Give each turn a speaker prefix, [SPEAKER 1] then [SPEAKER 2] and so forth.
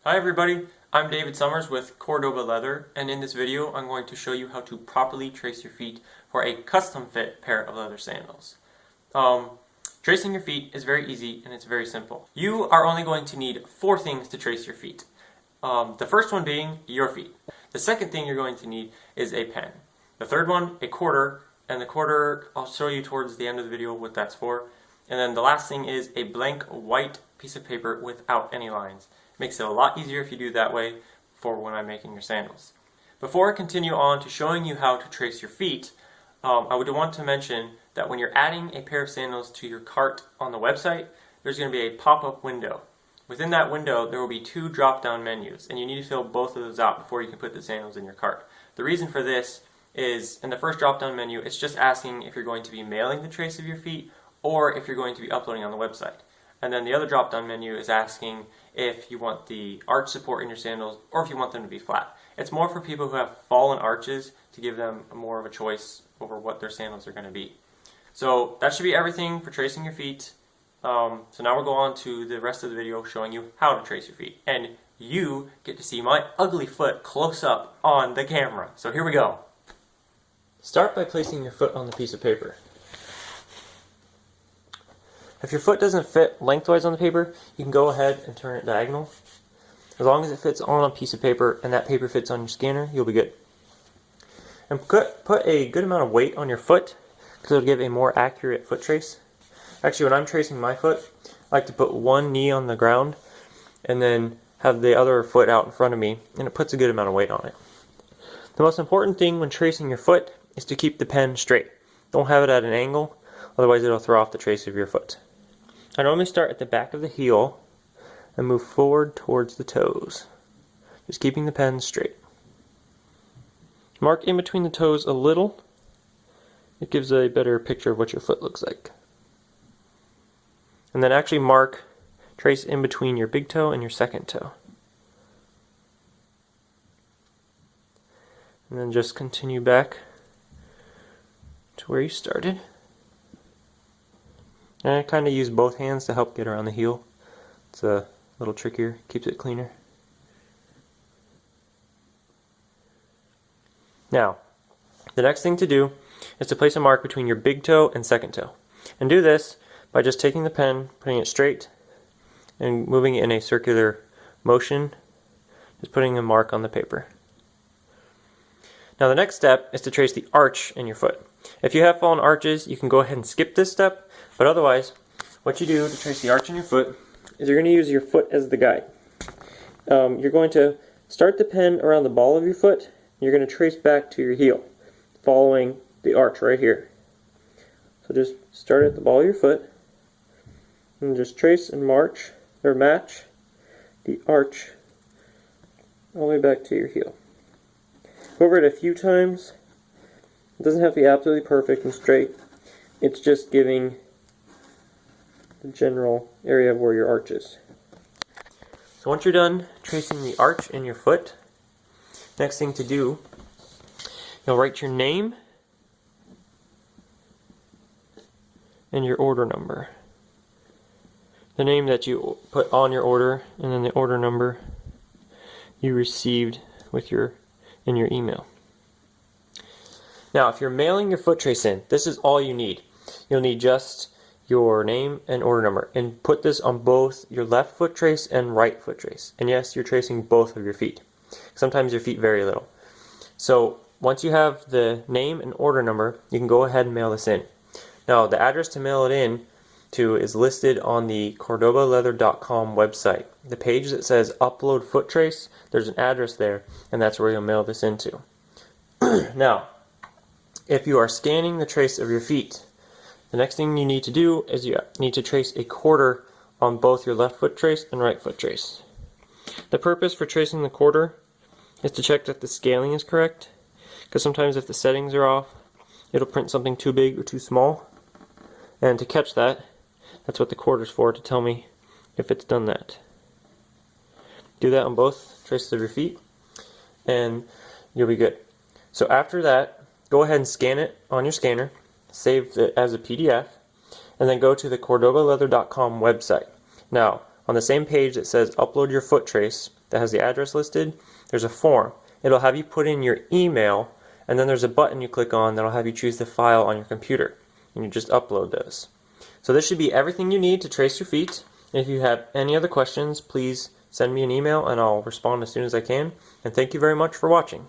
[SPEAKER 1] Hi everybody, I'm David Summers with Cordoba Leather, and in this video I'm going to show you how to properly trace your feet for a custom fit pair of leather sandals. Tracing your feet is very easy and it's very simple. You are only going to need 4 things to trace your feet. The first one being your feet. The second thing you're going to need is a pen. The third one, a quarter, and the quarter I'll show you towards the end of the video what that's for. And then the last thing is a blank white piece of paper without any lines. Makes it a lot easier if you do that way for when I'm making your sandals. Before I continue on to showing you how to trace your feet, I would want to mention that when you're adding a pair of sandals to your cart on the website, there's going to be a pop-up window. Within that window there will be 2 drop-down menus, and you need to fill both of those out before you can put the sandals in your cart. The reason for this is, in the first drop-down menu, it's just asking if you're going to be mailing the trace of your feet or if you're going to be uploading on the website. And then the other drop-down menu is asking if you want the arch support in your sandals or if you want them to be flat. It's more for people who have fallen arches to give them more of a choice over what their sandals are going to be. So that should be everything for tracing your feet. So now we'll go on to the rest of the video showing you how to trace your feet. And you get to see my ugly foot close up on the camera. So here we go. Start by placing your foot on the piece of paper. If your foot doesn't fit lengthwise on the paper, you can go ahead and turn it diagonal. As long as it fits on a piece of paper and that paper fits on your scanner, you'll be good. And put a good amount of weight on your foot because it'll give a more accurate foot trace. Actually, when I'm tracing my foot, I like to put one knee on the ground and then have the other foot out in front of me, and it puts a good amount of weight on it. The most important thing when tracing your foot is to keep the pen straight. Don't have it at an angle, otherwise it'll throw off the trace of your foot. I normally start at the back of the heel and move forward towards the toes, just keeping the pen straight. Mark in between the toes a little. It gives a better picture of what your foot looks like. And then actually trace in between your big toe and your second toe. And then just continue back to where you started. And I kind of use both hands to help get around the heel. It's a little trickier, keeps it cleaner. Now, the next thing to do is to place a mark between your big toe and second toe. And do this by just taking the pen, putting it straight, and moving it in a circular motion, just putting a mark on the paper. Now the next step is to trace the arch in your foot. If you have fallen arches, you can go ahead and skip this step, but otherwise, what you do to trace the arch in your foot is you're going to use your foot as the guide. You're going to start the pen around the ball of your foot, and you're going to trace back to your heel, following the arch right here. So just start at the ball of your foot, and just trace and match the arch all the way back to your heel. Go over it a few times. It doesn't have to be absolutely perfect and straight. It's just giving the general area of where your arch is. So once you're done tracing the arch in your foot, next thing to do, you'll write your name and your order number. The name that you put on your order, and then the order number you received in your email. Now, if you're mailing your foot trace in, this is all you need. You'll need just your name and order number, and put this on both your left foot trace and right foot trace. And yes, you're tracing both of your feet. Sometimes your feet vary a little. So once you have the name and order number, you can go ahead and mail this in. Now, the address to mail it in to is listed on the cordobaleather.com website. The page that says upload foot trace, there's an address there, and that's where you'll mail this into. Now, if you are scanning the trace of your feet, the next thing you need to do is you need to trace a quarter on both your left foot trace and right foot trace. The purpose for tracing the quarter is to check that the scaling is correct, because sometimes if the settings are off, it'll print something too big or too small. And to catch that, that's what the quarter's for, to tell me if it's done that. Do that on both traces of your feet, and you'll be good. So after that, go ahead and scan it on your scanner, save it as a PDF, and then go to the cordobaleather.com website. Now, on the same page that says upload your foot trace, that has the address listed, there's a form. It'll have you put in your email, and then there's a button you click on that'll have you choose the file on your computer, and you just upload those. So this should be everything you need to trace your feet. And if you have any other questions, please send me an email and I'll respond as soon as I can. And thank you very much for watching.